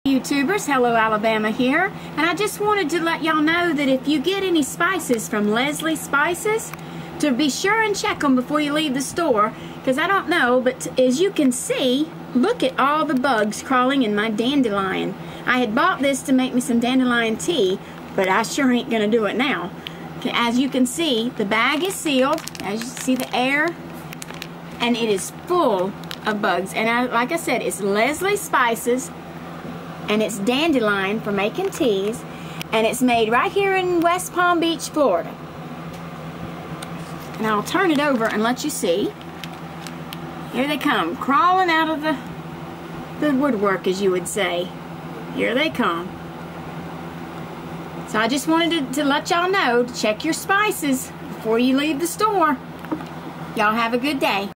YouTubers, Hello Alabama here, and I just wanted to let y'all know that if you get any spices from Leslie Spices, to be sure and check them before you leave the store, because I don't know, but as you can see, look at all the bugs crawling in my dandelion. I had bought this to make me some dandelion tea, but I sure ain't gonna do it now. Okay, as you can see, the bag is sealed, as you see the air, and it is full of bugs. And like I said, it's Leslie Spices, and it's dandelion for making teas, and it's made right here in West Palm Beach, Florida. And I'll turn it over and let you see. Here they come, crawling out of the woodwork, as you would say. Here they come. So I just wanted to let y'all know to check your spices before you leave the store. Y'all have a good day.